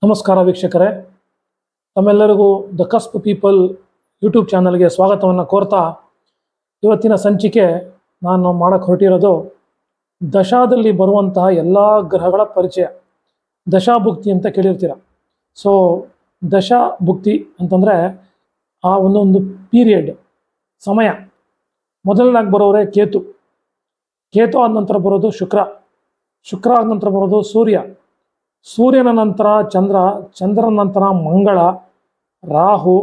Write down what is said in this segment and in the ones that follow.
ನಮಸ್ಕಾರ ವೀಕ್ಷಕರೇ, ತಮ್ಮೆಲ್ಲರಿಗೂ ದ ಕಸ್ಪ್ ಪೀಪಲ್ ಯೂಟ್ಯೂಬ್ ಚಾನಲ್ಗೆ ಸ್ವಾಗತವನ್ನು ಕೋರ್ತಾ ಇವತ್ತಿನ ಸಂಚಿಕೆ ನಾನು ಮಾಡೋಕ್ಕೆ ಹೊರಟಿರೋದು ದಶಾದಲ್ಲಿ ಬರುವಂತಹ ಎಲ್ಲ ಗ್ರಹಗಳ ಪರಿಚಯ. ದಶಾಭುಕ್ತಿ ಅಂತ ಕೇಳಿರ್ತೀರ. ಸೊ ದಶಾಭುಕ್ತಿ ಅಂತಂದರೆ ಆ ಒಂದೊಂದು ಪೀರಿಯಡ್ ಸಮಯ. ಮೊದಲನಾಗಿ ಬರೋರೆ ಕೇತು. ಕೇತು ಆದ ನಂತರ ಬರೋದು ಶುಕ್ರ. ಶುಕ್ರ ಆದ ನಂತರ ಬರೋದು ಸೂರ್ಯ. ಸೂರ್ಯನ ನಂತರ ಚಂದ್ರ. ಚಂದ್ರನ ನಂತರ ಮಂಗಳ, ರಾಹು.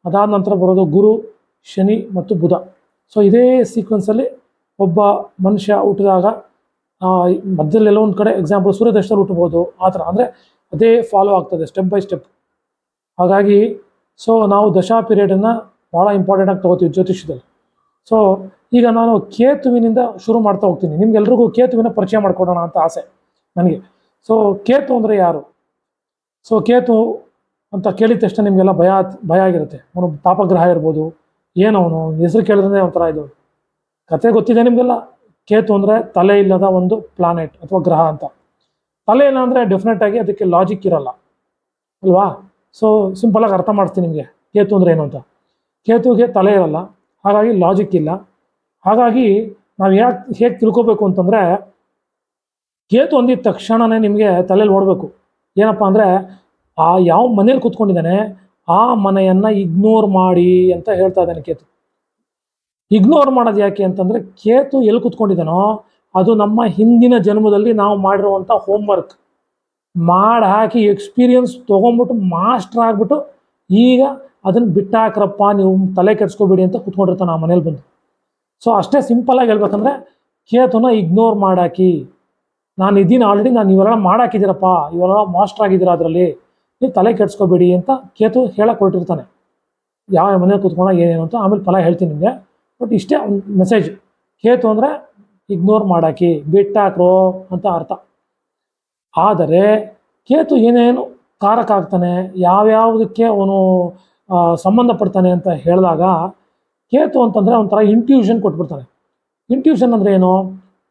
ಅದಾದ ನಂತರ ಬರೋದು ಗುರು, ಶನಿ ಮತ್ತು ಬುಧ. ಸೊ ಇದೇ ಸೀಕ್ವೆನ್ಸಲ್ಲಿ ಒಬ್ಬ ಮನುಷ್ಯ ಹುಟ್ಟಿದಾಗ ಮಧ್ಯದಲ್ಲೆಲ್ಲ ಒಂದು ಕಡೆ ಎಕ್ಸಾಂಪಲ್ ಸೂರ್ಯದಶದಲ್ಲಿ ಹುಟ್ಟಬಹುದು. ಆ ಥರ ಅಂದರೆ ಅದೇ ಫಾಲೋ ಆಗ್ತದೆ ಸ್ಟೆಪ್ ಬೈ ಸ್ಟೆಪ್. ಹಾಗಾಗಿ ಸೊ ನಾವು ದಶಾ ಪೀರಿಯಡನ್ನು ಭಾಳ ಇಂಪಾರ್ಟೆಂಟಾಗಿ ತೊಗೋತೀವಿ ಜ್ಯೋತಿಷ್ಯದಲ್ಲಿ. ಸೊ ಈಗ ನಾನು ಕೇತುವಿನಿಂದ ಶುರು ಮಾಡ್ತಾ ಹೋಗ್ತೀನಿ. ನಿಮ್ಗೆಲ್ರಿಗೂ ಕೇತುವಿನ ಪರಿಚಯ ಮಾಡಿಕೊಡೋಣ ಅಂತ ಆಸೆ ನನಗೆ. ಸೊ ಕೇತು ಅಂದರೆ ಯಾರು? ಸೊ ಕೇತು ಅಂತ ಕೇಳಿದ ತಕ್ಷಣ ನಿಮಗೆಲ್ಲ ಭಯ ಆಗಿರುತ್ತೆ. ಅವನು ಪಾಪಗ್ರಹ ಇರ್ಬೋದು, ಏನವನು ಹೆಸರು ಕೇಳಿದ್ರೆ ಒಂಥರ ಇದು ಕತೆ ಗೊತ್ತಿದೆ ನಿಮಗೆಲ್ಲ. ಕೇತು ಅಂದರೆ ತಲೆ ಇಲ್ಲದ ಒಂದು ಪ್ಲಾನೆಟ್ ಅಥವಾ ಗ್ರಹ ಅಂತ. ತಲೆ ಇಲ್ಲ ಅಂದರೆ ಡೆಫಿನೆಟಾಗಿ ಅದಕ್ಕೆ ಲಾಜಿಕ್ ಇರಲ್ಲ ಅಲ್ವಾ? ಸೊ ಸಿಂಪಲಾಗಿ ಅರ್ಥ ಮಾಡಿಸ್ತೀನಿ ನಿಮಗೆ ಕೇತು ಅಂದರೆ ಏನು ಅಂತ. ಕೇತುಗೆ ತಲೆ ಇರಲ್ಲ, ಹಾಗಾಗಿ ಲಾಜಿಕ್ ಇಲ್ಲ. ಹಾಗಾಗಿ ನಾವು ಹೇಗೆ ತಿಳ್ಕೊಬೇಕು ಅಂತಂದರೆ, ಕೇತು ಅಂದಿದ ತಕ್ಷಣವೇ ನಿಮಗೆ ತಲೆಯಲ್ಲಿ ಓಡಬೇಕು ಏನಪ್ಪ ಅಂದರೆ, ಆ ಯಾವ ಮನೇಲಿ ಕೂತ್ಕೊಂಡಿದ್ದಾನೆ ಆ ಮನೆಯನ್ನು ಇಗ್ನೋರ್ ಮಾಡಿ ಅಂತ ಹೇಳ್ತಾ ಇದ್ದಾನೆ ಕೇತು. ಇಗ್ನೋರ್ ಮಾಡೋದು ಯಾಕೆ ಅಂತಂದರೆ, ಕೇತು ಎಲ್ಲಿ ಕೂತ್ಕೊಂಡಿದ್ದಾನೋ ಅದು ನಮ್ಮ ಹಿಂದಿನ ಜನ್ಮದಲ್ಲಿ ನಾವು ಮಾಡಿರುವಂಥ ಹೋಮ್ವರ್ಕ್ ಮಾಡಿ ಹಾಕಿ ಎಕ್ಸ್ಪೀರಿಯನ್ಸ್ ತೊಗೊಂಬಿಟ್ಟು ಮಾಸ್ಟರ್ ಆಗಿಬಿಟ್ಟು ಈಗ ಅದನ್ನು ಬಿಟ್ಟಾಕ್ರಪ್ಪ, ನೀವು ತಲೆ ಕೆಡ್ಸ್ಕೊಬೇಡಿ ಅಂತ ಕೂತ್ಕೊಂಡಿರ್ತಾನೆ ಆ ಮನೇಲಿ ಬಂದು. ಸೊ ಅಷ್ಟೇ ಸಿಂಪಲಾಗಿ ಹೇಳ್ಬೇಕಂದ್ರೆ, ಕೇತುನ ಇಗ್ನೋರ್ ಮಾಡಾಕಿ. ನಾನು ಇದ್ದೀನಿ ಆಲ್ರೆಡಿ, ನಾನು ಇವೆಲ್ಲ ಮಾಡಾಕಿದ್ದೀರಪ್ಪ, ಇವೆಲ್ಲ ಮಾಸ್ಟರ್ ಆಗಿದ್ದೀರ, ಅದರಲ್ಲಿ ನೀವು ತಲೆ ಕೆಡ್ಸ್ಕೊಬೇಡಿ ಅಂತ ಕೇತು ಹೇಳಕ್ಕೆ ಹೊರಟಿರ್ತಾನೆ. ಯಾವ ಮನೇಲಿ ಕೂತ್ಕೊಂಡಾಗ ಏನೇನು ಅಂತ ಆಮೇಲೆ ಫಲ ಹೇಳ್ತೀನಿ ನಿಮಗೆ. ಬಟ್ ಇಷ್ಟೇ ಒಂದು ಮೆಸೇಜ್. ಕೇತು ಅಂದರೆ ಇಗ್ನೋರ್ ಮಾಡಾಕಿ, ಬಿಟ್ಟಾಕ್ರೋ ಅಂತ ಅರ್ಥ. ಆದರೆ ಕೇತು ಏನೇನು ಕಾರಕ ಆಗ್ತಾನೆ, ಯಾವ್ಯಾವುದಕ್ಕೆ ಅವನು ಸಂಬಂಧಪಡ್ತಾನೆ ಅಂತ ಹೇಳಿದಾಗ, ಕೇತು ಅಂತಂದರೆ ಒಂಥರ ಇಂಟ್ಯೂಷನ್ ಕೊಟ್ಬಿಡ್ತಾನೆ. ಇಂಟ್ಯೂಷನ್ ಅಂದರೆ ಏನು?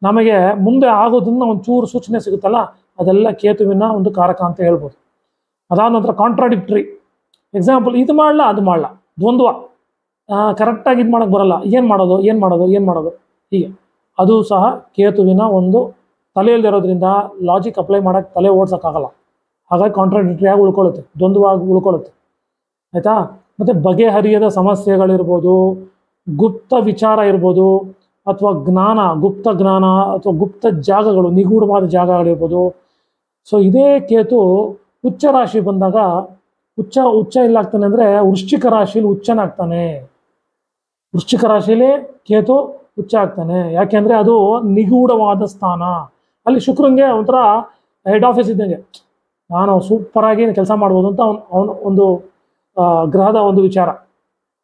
ನಮಗೆ ಮುಂದೆ ಆಗೋದನ್ನ ಒಂಚೂರು ಸೂಚನೆ ಸಿಗುತ್ತಲ್ಲ, ಅದೆಲ್ಲ ಕೇತುವಿನ ಒಂದು ಕಾರಕ ಅಂತ ಹೇಳ್ಬೋದು. ಅದಾದ ನಂತರ ಕಾಂಟ್ರಾಡಿಕ್ಟ್ರಿ. ಎಕ್ಸಾಂಪಲ್, ಇದು ಮಾಡಲ್ಲ ಅದು ಮಾಡಲ್ಲ, ದ್ವಂದ್ವ, ಕರೆಕ್ಟಾಗಿ ಇದು ಮಾಡೋಕ್ಕೆ ಬರಲ್ಲ, ಏನು ಮಾಡೋದು ಹೀಗೆ. ಅದು ಸಹ ಕೇತುವಿನ ಒಂದು ತಲೆಯಲ್ಲಿರೋದ್ರಿಂದ ಲಾಜಿಕ್ ಅಪ್ಲೈ ಮಾಡೋಕ್ಕೆ ತಲೆ ಓಡ್ಸೋಕ್ಕಾಗಲ್ಲ. ಹಾಗಾಗಿ ಕಾಂಟ್ರಾಡಿಕ್ಟ್ರಿ ಆಗಿ ಉಳ್ಕೊಳ್ಳುತ್ತೆ, ದ್ವಂದ್ವವಾಗಿ ಉಳ್ಕೊಳ್ಳುತ್ತೆ. ಆಯಿತಾ? ಮತ್ತು ಬಗೆಹರಿಯದ ಸಮಸ್ಯೆಗಳಿರ್ಬೋದು, ಗುಪ್ತ ವಿಚಾರ ಇರ್ಬೋದು, ಅಥವಾ ಗುಪ್ತ ಜ್ಞಾನ ಅಥವಾ ಗುಪ್ತ ಜಾಗಗಳು, ನಿಗೂಢವಾದ ಜಾಗಗಳಿರ್ಬೋದು. ಸೊ ಇದೇ ಕೇತು ಉಚ್ಚ ರಾಶಿ ಬಂದಾಗ ಉಚ್ಚ ಎಲ್ಲಾಗ್ತಾನೆ ಅಂದರೆ ವೃಶ್ಚಿಕ ರಾಶಿಯಲ್ಲಿ ಉಚ್ಚನಾಗ್ತಾನೆ. ವೃಶ್ಚಿಕ ರಾಶಿಯಲ್ಲಿ ಕೇತು ಉಚ್ಚ ಆಗ್ತಾನೆ. ಯಾಕೆಂದರೆ ಅದು ನಿಗೂಢವಾದ ಸ್ಥಾನ. ಅಲ್ಲಿ ಶುಕ್ರಂಗೆ ಒಂಥರ ಹೆಡ್ ಆಫೀಸ್ ಇದ್ದಂಗೆ, ನಾನು ಸೂಪರಾಗಿ ಕೆಲಸ ಮಾಡ್ಬೋದು ಅಂತ ಅವನು ಒಂದು ಗ್ರಹದ ಒಂದು ವಿಚಾರ.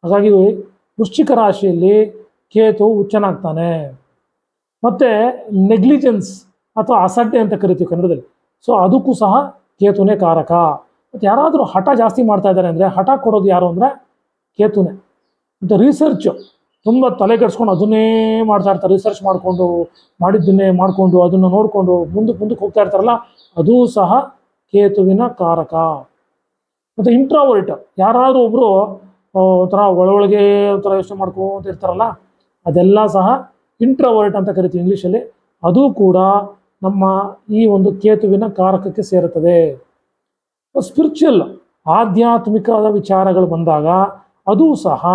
ಹಾಗಾಗಿ ವೃಶ್ಚಿಕ ರಾಶಿಯಲ್ಲಿ ಕೇತು ಉಚ್ಚನಾಗ್ತಾನೆ. ಮತ್ತು ನೆಗ್ಲಿಜೆನ್ಸ್ ಅಥವಾ ಅಸಡ್ಡೆ ಅಂತ ಕರಿತೀವಿ ಕನ್ನಡದಲ್ಲಿ. ಸೊ ಅದಕ್ಕೂ ಸಹ ಕೇತುನೇ ಕಾರಕ. ಮತ್ತು ಯಾರಾದರೂ ಹಠ ಜಾಸ್ತಿ ಮಾಡ್ತಾ ಇದ್ದಾರೆ ಅಂದರೆ, ಹಠ ಕೊಡೋದು ಯಾರು ಅಂದರೆ ಕೇತುನೇ. ಮತ್ತು ರಿಸರ್ಚು ತುಂಬ ತಲೆ ಕೆಡಿಸ್ಕೊಂಡು ಅದನ್ನೇ ಮಾಡ್ತಾ ಇರ್ತಾರೆ. ರಿಸರ್ಚ್ ಮಾಡಿದ್ದನ್ನೇ ಮಾಡಿಕೊಂಡು ಅದನ್ನು ನೋಡಿಕೊಂಡು ಮುಂದಕ್ಕೆ ಹೋಗ್ತಾ ಇರ್ತಾರಲ್ಲ, ಅದೂ ಸಹ ಕೇತುವಿನ ಕಾರಕ. ಮತ್ತು ಇಂಟ್ರಾವರ್ಟ್, ಯಾರಾದರೂ ಒಬ್ಬರು ಒಂಥರ ಒಳಗೆ ಒಂಥರ ಯೋಚನೆ ಮಾಡ್ಕೊಂತ ಇರ್ತಾರಲ್ಲ, ಅದೆಲ್ಲ ಸಹ ಇಂಟ್ರಾವರ್ಟ್ ಅಂತ ಕರಿತೀವಿ ಇಂಗ್ಲೀಷಲ್ಲಿ. ಅದು ಕೂಡ ನಮ್ಮ ಈ ಒಂದು ಕೇತುವಿನ ಕಾರಕಕ್ಕೆ ಸೇರುತ್ತದೆ. ಸ್ಪಿರಿಚುವಲ್, ಆಧ್ಯಾತ್ಮಿಕದ ವಿಚಾರಗಳು ಬಂದಾಗ ಅದೂ ಸಹ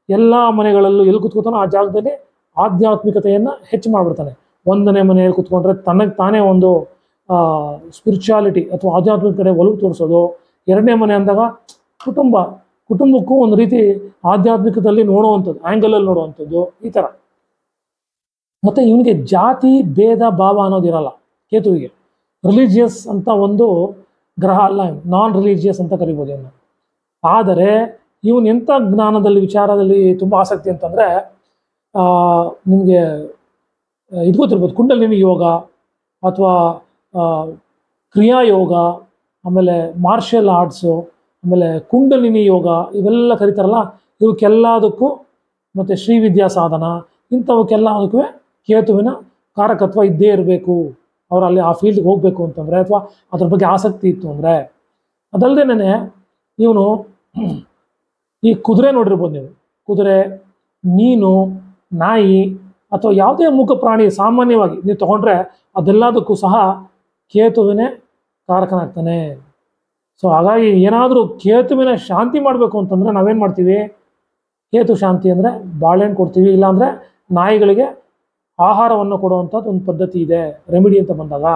ಎಲ್ಲ ಮನೆಗಳಲ್ಲೂ ಎಲ್ಲಿ ಕೂತ್ಕೋತಾನೋ ಆ ಜಾಗದಲ್ಲಿ ಆಧ್ಯಾತ್ಮಿಕತೆಯನ್ನು ಹೆಚ್ಚು ಮಾಡಿಬಿಡ್ತಾನೆ. ಒಂದನೇ ಮನೆಯಲ್ಲಿ ಕೂತ್ಕೊಂಡ್ರೆ ತನಗೆ ತಾನೇ ಒಂದು ಸ್ಪಿರಿಚುಯಾಲಿಟಿ ಅಥವಾ ಆಧ್ಯಾತ್ಮಿಕ ಕಡೆ ಒಲವು ತೋರಿಸೋದು. ಎರಡನೇ ಮನೆ ಅಂದಾಗ ಕುಟುಂಬಕ್ಕೂ ಒಂದು ರೀತಿ ಆಧ್ಯಾತ್ಮಿಕದಲ್ಲಿ ನೋಡುವಂಥದ್ದು, ಆ್ಯಂಗಲಲ್ಲಿ ನೋಡುವಂಥದ್ದು, ಈ ಥರ. ಮತ್ತು ಇವನಿಗೆ ಜಾತಿ ಭೇದ ಭಾವ ಅನ್ನೋದಿರಲ್ಲ ಕೇತುವಿಗೆ. ರಿಲಿಜಿಯಸ್ ಅಂತ ಒಂದು ಗ್ರಹ ಅಲ್ಲ, ನಾನ್ ರಿಲಿಜಿಯಸ್ ಅಂತ ಕರಿಬೋದು ಇವನು. ಆದರೆ ಇವನು ಎಂಥ ಜ್ಞಾನದಲ್ಲಿ ವಿಚಾರದಲ್ಲಿ ತುಂಬ ಆಸಕ್ತಿ ಅಂತಂದರೆ, ನಿಮಗೆ ಇದು ಗೊತ್ತಿರ್ಬೋದು, ಕುಂಡಲಿನಿ ಯೋಗ ಅಥವಾ ಕ್ರಿಯಾಯೋಗ, ಆಮೇಲೆ ಮಾರ್ಷಲ್ ಆರ್ಟ್ಸು, ಆಮೇಲೆ ಕುಂಡಲಿನಿ ಯೋಗ, ಇವೆಲ್ಲ ಕರೀತಾರಲ್ಲ, ಇವಕ್ಕೆಲ್ಲದಕ್ಕೂ, ಮತ್ತು ಶ್ರೀವಿದ್ಯಾ ಸಾಧನ, ಇಂಥವಕ್ಕೆಲ್ಲದಕ್ಕೂ ಕೇತುವಿನ ಕಾರಕತ್ವ ಇದ್ದೇ ಇರಬೇಕು. ಅವರು ಅಲ್ಲಿ ಆ ಫೀಲ್ಡ್ಗೆ ಹೋಗಬೇಕು ಅಂತಂದರೆ, ಅಥವಾ ಅದ್ರ ಬಗ್ಗೆ ಆಸಕ್ತಿ ಇತ್ತು ಅಂದರೆ. ಅದಲ್ಲದೇನೆ ಇವನು ಈ ಕುದುರೆ ನೋಡಿರ್ಬೋದು ನೀವು, ಕುದುರೆ, ಮೀನು, ನಾಯಿ ಅಥವಾ ಯಾವುದೇ ಮೂಕ ಪ್ರಾಣಿ ಸಾಮಾನ್ಯವಾಗಿ ನೀವು ತಗೊಂಡ್ರೆ ಅದೆಲ್ಲದಕ್ಕೂ ಸಹ ಕೇತುವಿನೇ ಕಾರಕನಾಗ್ತಾನೆ. ಸೊ ಹಾಗಾಗಿ ಏನಾದರೂ ಕೇತುವಿನ ಶಾಂತಿ ಮಾಡಬೇಕು ಅಂತಂದರೆ ನಾವೇನು ಮಾಡ್ತೀವಿ, ಕೇತು ಶಾಂತಿ ಅಂದರೆ ಬಾಳೆಹಣ್ಣು ಕೊಡ್ತೀವಿ, ಇಲ್ಲಾಂದರೆ ನಾಯಿಗಳಿಗೆ ಆಹಾರವನ್ನು ಕೊಡುವಂಥದ್ದು ಒಂದು ಪದ್ಧತಿ ಇದೆ ರೆಮಿಡಿ ಅಂತ ಬಂದಾಗ.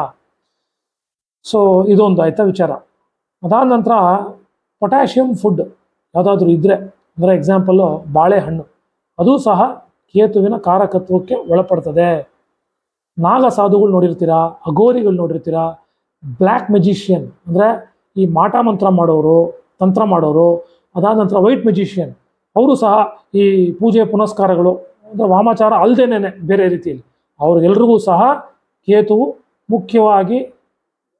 ಸೊ ಇದೊಂದು ಆಯ್ತಾ ವಿಚಾರ. ಅದಾದ ನಂತರ ಪೊಟ್ಯಾಷಿಯಮ್ ಫುಡ್ ಯಾವುದಾದ್ರೂ ಇದ್ದರೆ, ಅಂದರೆ ಎಕ್ಸಾಂಪಲ್ಲು ಬಾಳೆಹಣ್ಣು, ಅದು ಸಹ ಕೇತುವಿನ ಕಾರಕತ್ವಕ್ಕೆ ಒಳಪಡ್ತದೆ. ನಾಗ ಸಾಧುಗಳು ನೋಡಿರ್ತೀರಾ, ಅಘೋರಿಗಳು ನೋಡಿರ್ತೀರಾ, ಬ್ಲ್ಯಾಕ್ ಮೆಜಿಷಿಯನ್ ಅಂದರೆ ಈ ಮಾಟ ಮಂತ್ರ ಮಾಡೋರು, ತಂತ್ರ ಮಾಡೋರು, ಅದಾದ ನಂತರ ವೈಟ್ ಮೆಜಿಷಿಯನ್, ಅವರು ಸಹ ಈ ಪೂಜೆ ಪುನಸ್ಕಾರಗಳು ಅಂದರೆ ವಾಮಾಚಾರ ಅಲ್ಲದೇನೆ ಬೇರೆ ರೀತಿಯಲ್ಲಿ ಅವ್ರಿಗೆಲ್ರಿಗೂ ಸಹ ಕೇತುವು ಮುಖ್ಯವಾಗಿ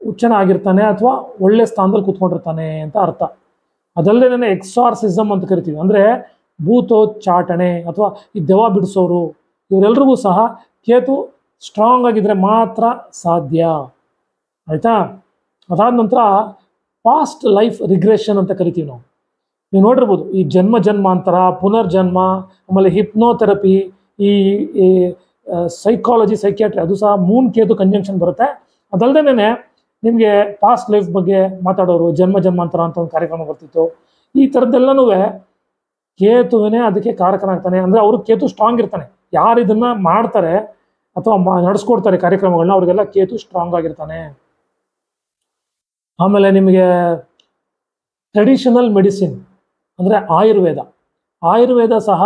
ಉಚ್ಚನ ಆಗಿರ್ತಾನೆ ಅಥವಾ ಒಳ್ಳೆ ಸ್ಥಾನದಲ್ಲಿ ಕೂತ್ಕೊಂಡಿರ್ತಾನೆ ಅಂತ ಅರ್ಥ. ಅದಲ್ಲದೇನೆ ಎಕ್ಸಾರ್ಸಿಸಮ್ ಅಂತ ಕರಿತೀವಿ, ಅಂದರೆ ಭೂತೋಚ್ಚಾಟನೆ ಅಥವಾ ಈ ದೆವ್ವ ಬಿಡಿಸೋರು, ಇವರೆಲ್ರಿಗೂ ಸಹ ಕೇತು ಸ್ಟ್ರಾಂಗ್ ಆಗಿದ್ರೆ ಮಾತ್ರ ಸಾಧ್ಯ. ಆಯಿತಾ. ಅದಾದ ನಂತರ ಪಾಸ್ಟ್ ಲೈಫ್ ರಿಗ್ರೆಷನ್ ಅಂತ ಕರಿತೀವಿ ನಾವು. ನೀವು ನೋಡಿರ್ಬೋದು ಈ ಜನ್ಮ ಜನ್ಮಾಂತರ, ಪುನರ್ಜನ್ಮ, ಆಮೇಲೆ ಹಿಪ್ನೋಥೆರಪಿ, ಈ ಸೈಕಾಲಜಿ, ಸೈಕ್ಯಾಟ್ರಿ, ಅದು ಸಹ ಮೂನ್ ಕೇತು ಕಂಜಂಕ್ಷನ್ ಬರುತ್ತೆ. ಅದಲ್ಲದೇನೆ ನಿಮಗೆ ಪಾಸ್ಟ್ ಲೈಫ್ ಬಗ್ಗೆ ಮಾತಾಡೋರು, ಜನ್ಮ ಜನ್ಮಾಂತರ ಅಂತ ಒಂದು ಕಾರ್ಯಕ್ರಮ ಬರ್ತಿತ್ತು. ಈ ಥರದ್ದೆಲ್ಲನೂ ಕೇತುವಿನೇ ಅದಕ್ಕೆ ಕಾರಕನಾಗ್ತಾನೆ. ಅಂದರೆ ಅವರು ಕೇತು ಸ್ಟ್ರಾಂಗ್ ಇರ್ತಾನೆ. ಯಾರು ಇದನ್ನು ಮಾಡ್ತಾರೆ ಅಥವಾ ನಡೆಸ್ಕೊಡ್ತಾರೆ ಕಾರ್ಯಕ್ರಮಗಳನ್ನ, ಅವ್ರಿಗೆಲ್ಲ ಕೇತು ಸ್ಟ್ರಾಂಗ್ ಆಗಿರ್ತಾನೆ. ಆಮೇಲೆ ನಿಮಗೆ ಟ್ರೆಡಿಷನಲ್ ಮೆಡಿಸಿನ್ ಅಂದರೆ ಆಯುರ್ವೇದ ಸಹ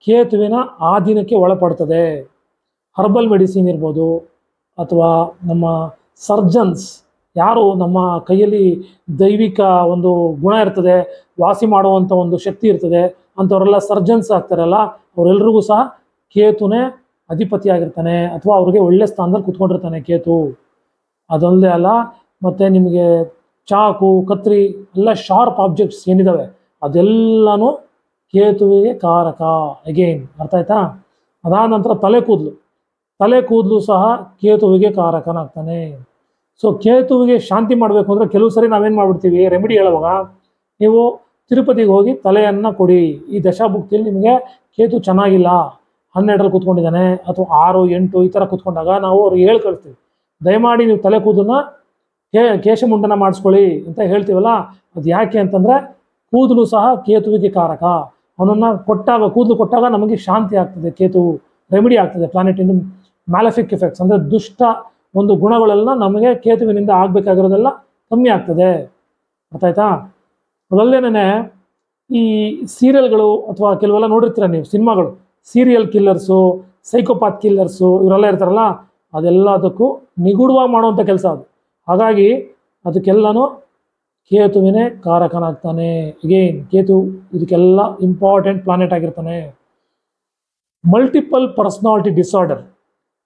ಕೇತುವಿನ ಆಧೀನಕ್ಕೆ ಒಳಪಡ್ತದೆ. ಹರ್ಬಲ್ ಮೆಡಿಸಿನ್ ಇರ್ಬೋದು, ಅಥವಾ ನಮ್ಮ ಸರ್ಜನ್ಸ್ ಯಾರು ನಮ್ಮ ಕೈಯಲ್ಲಿ ದೈವಿಕ ಒಂದು ಗುಣ ಇರ್ತದೆ, ವಾಸಿ ಮಾಡುವಂಥ ಒಂದು ಶಕ್ತಿ ಇರ್ತದೆ, ಅಂಥವರೆಲ್ಲ ಸರ್ಜನ್ಸ್ ಆಗ್ತಾರಲ್ಲ, ಅವರೆಲ್ರಿಗೂ ಸಹ ಕೇತುನೇ ಅಧಿಪತಿ ಆಗಿರ್ತಾನೆ ಅಥವಾ ಅವ್ರಿಗೆ ಒಳ್ಳೆ ಸ್ಥಾನದಲ್ಲಿ ಕೂತ್ಕೊಂಡಿರ್ತಾನೆ ಕೇತು. ಅದಲ್ಲದೆ ಅಲ್ಲ, ಮತ್ತು ನಿಮಗೆ ಚಾಕು, ಕತ್ರಿ ಎಲ್ಲ ಶಾರ್ಪ್ ಆಬ್ಜೆಕ್ಟ್ಸ್ ಏನಿದ್ದಾವೆ ಅದೆಲ್ಲನೂ ಕೇತುವಿಗೆ ಕಾರಕ. ಅಗೇನ್ ಅರ್ಥ ಆಯ್ತಾ. ಅದಾದ ನಂತರ ತಲೆ ಕೂದಲು ಸಹ ಕೇತುವಿಗೆ ಕಾರಕನಾಗ್ತಾನೆ. ಸೊ ಕೇತುವಿಗೆ ಶಾಂತಿ ಮಾಡಬೇಕು ಅಂದರೆ ಕೆಲವು ಸರಿ ನಾವೇನು ಮಾಡ್ಬಿಡ್ತೀವಿ, ರೆಮಿಡಿ ಹೇಳುವಾಗ ನೀವು ತಿರುಪತಿಗೆ ಹೋಗಿ ತಲೆಯನ್ನು ಕೊಡಿ. ಈ ದಶಾಭುಕ್ತಿಯಲ್ಲಿ ನಿಮಗೆ ಕೇತು ಚೆನ್ನಾಗಿಲ್ಲ, 12ರಲ್ಲಿ ಕೂತ್ಕೊಂಡಿದ್ದಾನೆ ಅಥವಾ 6, 8 ಈ ಥರ ಕೂತ್ಕೊಂಡಾಗ ನಾವು ಅವ್ರಿಗೆ ಹೇಳಿ ಕಳಿಸ್ತೀವಿ, ದಯಮಾಡಿ ನೀವು ತಲೆ ಕೂದಲನ್ನ ಕೇಶಮುಂಡನ ಮಾಡಿಸ್ಕೊಳ್ಳಿ ಅಂತ ಹೇಳ್ತೀವಲ್ಲ. ಅದು ಯಾಕೆ ಅಂತಂದರೆ ಕೂದಲು ಸಹ ಕೇತುವಿಗೆ ಕಾರಕ. ಅವನನ್ನು ಕೂದಲು ಕೊಟ್ಟಾಗ ನಮಗೆ ಶಾಂತಿ ಆಗ್ತದೆ, ಕೇತು ರೆಮಿಡಿ ಆಗ್ತದೆ. ಪ್ಲಾನೆಟ್ ಇಂದ ಮ್ಯಾಲೆಫಿಕ್ ಎಫೆಕ್ಟ್ಸ್ ಅಂದರೆ ದುಷ್ಟ ಒಂದು ಗುಣಗಳೆಲ್ಲ ನಮಗೆ ಕೇತುವಿನಿಂದ ಆಗಬೇಕಾಗಿರೋದೆಲ್ಲ ಕಮ್ಮಿ ಆಗ್ತದೆ. ಗೊತ್ತಾಯ್ತಾ. ಅದಲ್ಲದೇನೆ ಈ ಸೀರಿಯಲ್ಗಳು ಅಥವಾ ಕೆಲವೆಲ್ಲ ನೋಡಿರ್ತೀರ ನೀವು, ಸಿನಿಮಾಗಳು, ಸೀರಿಯಲ್ ಕಿಲ್ಲರ್ಸು, ಸೈಕೋಪಾತ್ ಕಿಲ್ಲರ್ಸು ಇವರೆಲ್ಲ ಇರ್ತಾರಲ್ಲ, ಅದೆಲ್ಲದಕ್ಕೂ ನಿಗೂಢವಾಗಿ ಮಾಡುವಂಥ ಕೆಲಸ ಅದು. ಹಾಗಾಗಿ ಅದಕ್ಕೆಲ್ಲನೂ ಕೇತುವಿನೇ ಕಾರಕನಾಗ್ತಾನೆ. ಅಗೇನ್ ಕೇತು ಇದಕ್ಕೆಲ್ಲ ಇಂಪಾರ್ಟೆಂಟ್ ಪ್ಲಾನೆಟ್ ಆಗಿರ್ತಾನೆ. ಮಲ್ಟಿಪಲ್ ಪರ್ಸನಾಲಿಟಿ ಡಿಸಾರ್ಡರ್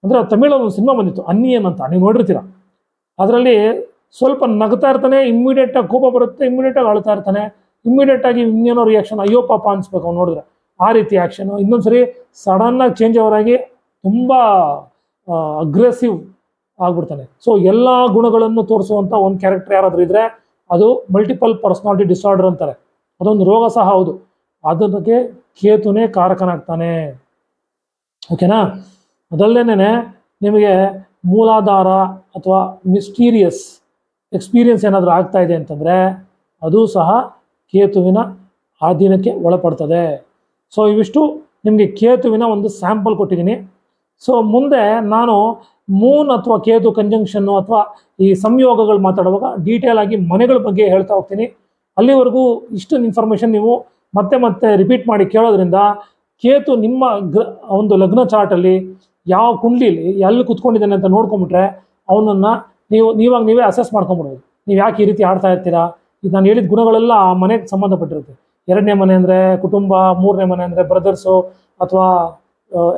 ಅಂದರೆ ತಮಿಳಲ್ಲಿ ಒಂದು ಸಿನಿಮಾ ಬಂದಿತ್ತು, ಅನ್ನಿಯನ್ ಅಂತ, ನೀವು ನೋಡಿರ್ತೀರ. ಅದರಲ್ಲಿ ಸ್ವಲ್ಪ ನಗ್ತಾ ಇರ್ತಾನೆ, ಇಮ್ಮಿಡಿಯೇಟಾಗಿ ಕೋಪ ಬರುತ್ತೆ, ಇಮ್ಮಿಡಿಯೇಟಾಗಿ ಅಳ್ತಾ ಇರ್ತಾನೆ, ಇಮ್ಮಿಡಿಯೇಟಾಗಿ ಇನ್ನೇನೋ ರಿಯಾಕ್ಷನ್, ಅಯ್ಯೋ ಪಾಪ ಅನಿಸ್ಬೇಕು ಅವ್ನು ನೋಡಿದ್ರೆ, ಆ ರೀತಿ ಆ್ಯಕ್ಷನು. ಇನ್ನೊಂದ್ಸರಿ ಸಡನ್ನಾಗಿ ಚೇಂಜ್ ಅವರಾಗಿ ತುಂಬ ಅಗ್ರೆಸಿವ್ ಆಗ್ಬಿಡ್ತಾನೆ. ಸೊ ಎಲ್ಲ ಗುಣಗಳನ್ನು ತೋರಿಸುವಂಥ ಒಂದು ಕ್ಯಾರೆಕ್ಟರ್ ಯಾರಾದರೂ ಇದ್ದರೆ ಅದು ಮಲ್ಟಿಪಲ್ ಪರ್ಸನಾಲಿಟಿ ಡಿಸಾರ್ಡರ್ ಅಂತಾರೆ. ಅದೊಂದು ರೋಗ ಸಹ ಹೌದು. ಅದಕ್ಕೆ ಕೇತುನೇ ಕಾರಕನಾಗ್ತಾನೆ. ಓಕೆನಾ. ಅದಲ್ಲದೇನೆ ನಿಮಗೆ ಮೂಲಾಧಾರ ಅಥವಾ ಮಿಸ್ಟೀರಿಯಸ್ ಎಕ್ಸ್ಪೀರಿಯನ್ಸ್ ಏನಾದರೂ ಆಗ್ತಾ ಇದೆ ಅಂತಂದರೆ ಅದು ಸಹ ಕೇತುವಿನ ಆಧೀನಕ್ಕೆ ಒಳಪಡ್ತದೆ. ಸೊ ಇವಿಷ್ಟು ನಿಮಗೆ ಕೇತುವಿನ ಒಂದು ಸ್ಯಾಂಪಲ್ ಕೊಟ್ಟಿದ್ದೀನಿ. ಸೊ ಮುಂದೆ ನಾನು ಮೂನ್ ಅಥವಾ ಕೇತು ಕಂಜಂಕ್ಷನ್ನು ಅಥವಾ ಈ ಸಂಯೋಗಗಳು ಮಾತಾಡುವಾಗ ಡೀಟೇಲ್ ಆಗಿ ಮನೆಗಳ ಬಗ್ಗೆ ಹೇಳ್ತಾ ಹೋಗ್ತೀನಿ. ಅಲ್ಲಿವರೆಗೂ ಇಷ್ಟು ಇನ್ಫಾರ್ಮೇಷನ್ ನೀವು ಮತ್ತೆ ಮತ್ತೆ ರಿಪೀಟ್ ಮಾಡಿ ಕೇಳೋದ್ರಿಂದ ಕೇತು ನಿಮ್ಮ ಒಂದು ಲಗ್ನ ಚಾರ್ಟಲ್ಲಿ ಯಾವ ಕುಂಡ್ಲಿಲಿ ಎಲ್ಲಿ ಕುತ್ಕೊಂಡಿದ್ದಾನೆ ಅಂತ ನೋಡ್ಕೊಂಬಿಟ್ರೆ ಅವನನ್ನು ನೀವೇ ಅಸೆಸ್ ಮಾಡ್ಕೊಂಬಿಡ್ಬೋದು. ನೀವು ಯಾಕೆ ಈ ರೀತಿ ಆಡ್ತಾ ಇರ್ತೀರಾ, ಇದು ನಾನು ಹೇಳಿದ ಗುಣಗಳೆಲ್ಲ ಆ ಮನೆಗೆ ಸಂಬಂಧಪಟ್ಟಿರುತ್ತೆ. 2ನೇ ಮನೆ ಅಂದರೆ ಕುಟುಂಬ, 3ನೇ ಮನೆ ಅಂದರೆ ಬ್ರದರ್ಸು ಅಥವಾ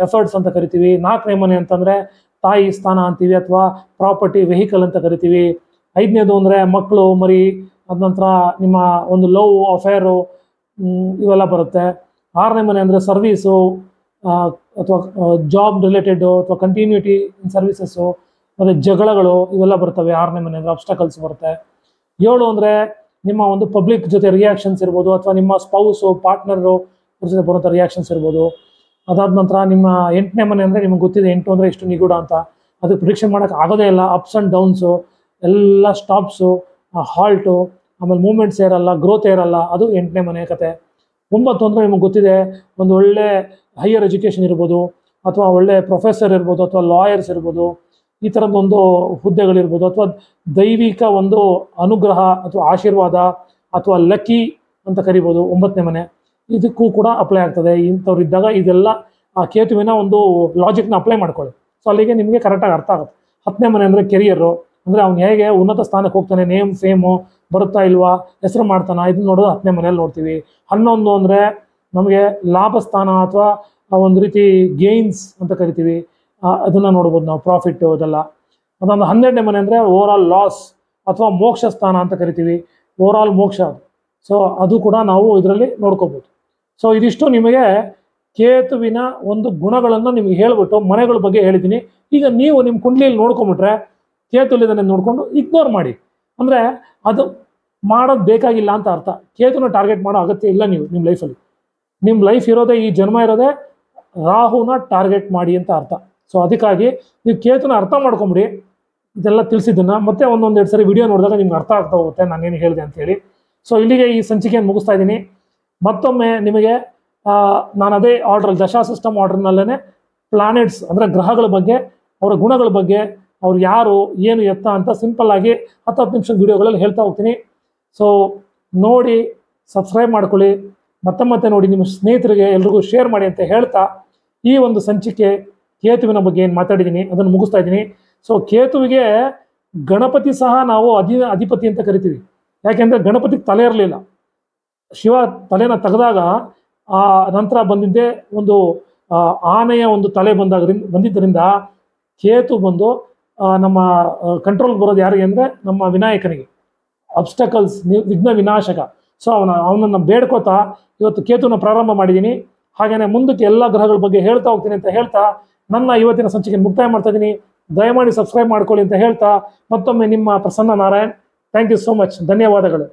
ಎಫರ್ಟ್ಸ್ ಅಂತ ಕರಿತೀವಿ, 4ನೇ ಮನೆ ಅಂತಂದರೆ ತಾಯಿ ಸ್ಥಾನ ಅಂತೀವಿ ಅಥವಾ ಪ್ರಾಪರ್ಟಿ ವೆಹಿಕಲ್ ಅಂತ ಕರಿತೀವಿ, 5ನೇದು ಅಂದರೆ ಮಕ್ಕಳು ಮರಿ, ಅದ ನಂತರ ನಿಮ್ಮ ಒಂದು ಲವ್ ಅಫೇರು ಇವೆಲ್ಲ ಬರುತ್ತೆ, 6ನೇ ಮನೆ ಅಂದರೆ ಸರ್ವೀಸು ಅಥವಾ ಜಾಬ್ ರಿಲೇಟೆಡು ಅಥವಾ ಕಂಟಿನ್ಯೂಟಿ ಇನ್ ಸರ್ವಿಸಸ್ಸು, ಮತ್ತು ಜಗಳಗಳು ಇವೆಲ್ಲ ಬರ್ತವೆ 6ನೇ ಮನೆ ಅಂದರೆ ಅಬ್ಸ್ಟಕಲ್ಸ್ ಬರುತ್ತೆ. 7 ಅಂದರೆ ನಿಮ್ಮ ಒಂದು ಪಬ್ಲಿಕ್ ಜೊತೆ ರಿಯಾಕ್ಷನ್ಸ್ ಇರ್ಬೋದು, ಅಥವಾ ನಿಮ್ಮ ಸ್ಪೌಸು ಪಾರ್ಟ್ನರು ಅವ್ರ ಜೊತೆ ಬರೋಂಥ ರಿಯಾಕ್ಷನ್ಸ್ ಇರ್ಬೋದು. ಅದಾದ ನಂತರ ನಿಮ್ಮ 8ನೇ ಮನೆ ಅಂದರೆ ನಿಮ್ಗೆ ಗೊತ್ತಿದೆ 8 ಅಂದರೆ ಇಷ್ಟು ನಿಗೂಢ ಅಂತ, ಅದಕ್ಕೆ ಪ್ರಿಡಿಕ್ಷನ್ ಮಾಡೋಕ್ಕೆ ಆಗೋದೇ ಇಲ್ಲ. ಅಪ್ಸ್ ಆ್ಯಂಡ್ ಡೌನ್ಸು ಎಲ್ಲ, ಸ್ಟಾಪ್ಸು, ಹಾಲ್ಟು, ಆಮೇಲೆ ಮೂಮೆಂಟ್ಸ್ ಇರಲ್ಲ, ಗ್ರೋತ್ ಇರಲ್ಲ, ಅದು 8ನೇ ಮನೆ ಕತೆ. 9 ಅಂದರೆ ನಿಮಗೆ ಗೊತ್ತಿದೆ, ಒಂದು ಒಳ್ಳೆ ಹೈಯರ್ ಎಜುಕೇಷನ್ ಇರ್ಬೋದು, ಅಥವಾ ಒಳ್ಳೆ ಪ್ರೊಫೆಸರ್ ಇರ್ಬೋದು, ಅಥವಾ ಲಾಯರ್ಸ್ ಇರ್ಬೋದು, ಈ ಥರದ್ದೊಂದು ಹುದ್ದೆಗಳಿರ್ಬೋದು, ಅಥವಾ ದೈವಿಕ ಒಂದು ಅನುಗ್ರಹ ಅಥವಾ ಆಶೀರ್ವಾದ ಅಥವಾ ಲಕ್ಕಿ ಅಂತ ಕರಿಬೋದು 9ನೇ ಮನೆ. ಇದಕ್ಕೂ ಕೂಡ ಅಪ್ಲೈ ಆಗ್ತದೆ. ಇಂಥವ್ರು ಇದ್ದಾಗ ಇದೆಲ್ಲ ಆ ಕೇತುವಿನ ಒಂದು ಲಾಜಿಕ್ನ ಅಪ್ಲೈ ಮಾಡ್ಕೊಳ್ಳಿ. ಸೊ ಅಲ್ಲಿಗೆ ನಿಮಗೆ ಕರೆಕ್ಟಾಗಿ ಅರ್ಥ ಆಗುತ್ತೆ. 10ನೇ ಮನೆ ಅಂದರೆ ಕೆರಿಯರು, ಅಂದರೆ ಅವ್ನು ಹೇಗೆ ಉನ್ನತ ಸ್ಥಾನಕ್ಕೆ ಹೋಗ್ತಾನೆ, ನೇಮ್ ಫೇಮು ಬರುತ್ತಾ ಇಲ್ವಾ, ಹೆಸರು ಮಾಡ್ತಾನ, ಇದನ್ನ ನೋಡೋದು 10ನೇ ಮನೆಯಲ್ಲಿ ನೋಡ್ತೀವಿ. 11 ಅಂದರೆ ನಮಗೆ ಲಾಭ ಸ್ಥಾನ ಅಥವಾ ಒಂದು ರೀತಿ ಗೇನ್ಸ್ ಅಂತ ಕರಿತೀವಿ, ಅದನ್ನು ನೋಡ್ಬೋದು ನಾವು, ಪ್ರಾಫಿಟ್ಟು ಅದೆಲ್ಲ. ಅದೊಂದು 12ನೇ ಮನೆ ಅಂದರೆ ಓವರಾಲ್ ಲಾಸ್ ಅಥವಾ ಮೋಕ್ಷ ಸ್ಥಾನ ಅಂತ ಕರಿತೀವಿ, ಓವರಾಲ್ ಮೋಕ್ಷ ಅದು. ಸೊ ಅದು ಕೂಡ ನಾವು ಇದರಲ್ಲಿ ನೋಡ್ಕೋಬೋದು. ಸೊ ಇದಿಷ್ಟು ನಿಮಗೆ ಕೇತುವಿನ ಒಂದು ಗುಣಗಳನ್ನು ನಿಮಗೆ ಹೇಳ್ಬಿಟ್ಟು ಮನೆಗಳ ಬಗ್ಗೆ ಹೇಳಿದ್ದೀನಿ. ಈಗ ನೀವು ನಿಮ್ಮ ಕುಂಡ್ಲಿಯಲ್ಲಿ ನೋಡ್ಕೊಂಬಿಟ್ರೆ ಕೇತುಲಿದನ್ನು ನೋಡಿಕೊಂಡು ಇಗ್ನೋರ್ ಮಾಡಿ, ಅಂದರೆ ಅದು ಮಾಡೋದು ಬೇಕಾಗಿಲ್ಲ ಅಂತ ಅರ್ಥ. ಕೇತುನ ಟಾರ್ಗೆಟ್ ಮಾಡೋ ಅಗತ್ಯ ಇಲ್ಲ ನೀವು ನಿಮ್ಮ ಲೈಫಲ್ಲಿ. ನಿಮ್ಮ ಲೈಫ್ ಇರೋದೇ, ಈ ಜನ್ಮ ಇರೋದೇ ರಾಹುನ ಟಾರ್ಗೆಟ್ ಮಾಡಿ ಅಂತ ಅರ್ಥ. ಸೊ ಅದಕ್ಕಾಗಿ ನೀವು ಕೇತುನ ಅರ್ಥ ಮಾಡ್ಕೊಂಬಿಡಿ. ಇದೆಲ್ಲ ತಿಳಿಸಿದ್ದನ್ನು ಮತ್ತೆ ಒಂದೊಂದೆರಡು ಸರಿ ವಿಡಿಯೋ ನೋಡಿದಾಗ ನಿಮ್ಗೆ ಅರ್ಥ ಆಗ್ತಾ ಹೋಗುತ್ತೆ ನಾನೇನು ಹೇಳಿದೆ ಅಂತೇಳಿ. ಸೊ ಇಲ್ಲಿಗೆ ಈ ಸಂಚಿಕೆಯನ್ನು ಮುಗಿಸ್ತಾ ಇದ್ದೀನಿ. ಮತ್ತೊಮ್ಮೆ ನಿಮಗೆ ನಾನು ಅದೇ ಆರ್ಡ್ರಲ್ಲಿ, ದಶಾ ಸಿಸ್ಟಮ್ ಆರ್ಡ್ರ್ನಲ್ಲೇ ಪ್ಲಾನೆಟ್ಸ್ ಅಂದರೆ ಗ್ರಹಗಳ ಬಗ್ಗೆ, ಅವರ ಗುಣಗಳ ಬಗ್ಗೆ, ಅವ್ರು ಯಾರು, ಏನು ಎತ್ತ ಅಂತ ಸಿಂಪಲ್ಲಾಗಿ 10 ನಿಮಿಷದ ವಿಡಿಯೋಗಳಲ್ಲಿ ಹೇಳ್ತಾ ಹೋಗ್ತೀನಿ. ಸೊ ನೋಡಿ, ಸಬ್ಸ್ಕ್ರೈಬ್ ಮಾಡ್ಕೊಳ್ಳಿ, ಮತ್ತೆ ನೋಡಿ, ನಿಮ್ಮ ಸ್ನೇಹಿತರಿಗೆ ಎಲ್ರಿಗೂ ಶೇರ್ ಮಾಡಿ ಅಂತ ಹೇಳ್ತಾ ಈ ಒಂದು ಸಂಚಿಕೆ ಕೇತುವಿನ ಬಗ್ಗೆ ಏನು ಮಾತಾಡಿದ್ದೀನಿ ಅದನ್ನು ಮುಗಿಸ್ತಾ ಇದ್ದೀನಿ. ಸೊ ಕೇತುವಿಗೆ ಗಣಪತಿ ಸಹ ನಾವು ಅಧಿಪತಿ ಅಂತ ಕರಿತೀವಿ. ಯಾಕೆಂದರೆ ಗಣಪತಿಗೆ ತಲೆ ಇರಲಿಲ್ಲ, ಶಿವ ತಲೆನ ತೆಗೆದಾಗ ಆ ನಂತರ ಬಂದಿದ್ದೇ ಒಂದು ಆನೆಯ ಒಂದು ತಲೆ ಬಂದಿದ್ದರಿಂದ ಕೇತು ಬಂದು ನಮ್ಮ ಕಂಟ್ರೋಲ್ಗೆ ಬರೋದು ಯಾರಿಗೆ ಅಂದರೆ ನಮ್ಮ ವಿನಾಯಕನಿಗೆ, ಅಬ್ಸ್ಟಕಲ್ಸ್, ವಿಘ್ನ ವಿನಾಶಕ. ಸೊ ಅವನನ್ನು ಬೇಡ್ಕೋತಾ ಇವತ್ತು ಕೇತುನ ಪ್ರಾರಂಭ ಮಾಡಿದ್ದೀನಿ. ಹಾಗೆಯೇ ಮುಂದಕ್ಕೆ ಎಲ್ಲ ಗ್ರಹಗಳ ಬಗ್ಗೆ ಹೇಳ್ತಾ ಹೋಗ್ತೀನಿ ಅಂತ ಹೇಳ್ತಾ ನನ್ನ ಇವತ್ತಿನ ಸಂಚಿಕೆ ಮುಕ್ತಾಯ ಮಾಡ್ತಾ ಇದ್ದೀನಿ. ದಯಮಾಡಿ ಸಬ್ಸ್ಕ್ರೈಬ್ ಮಾಡ್ಕೊಳ್ಳಿ ಅಂತ ಹೇಳ್ತಾ ಮತ್ತೊಮ್ಮೆ ನಿಮ್ಮ Prasanna Narayan. Thank you so much. ಧನ್ಯವಾದಗಳು.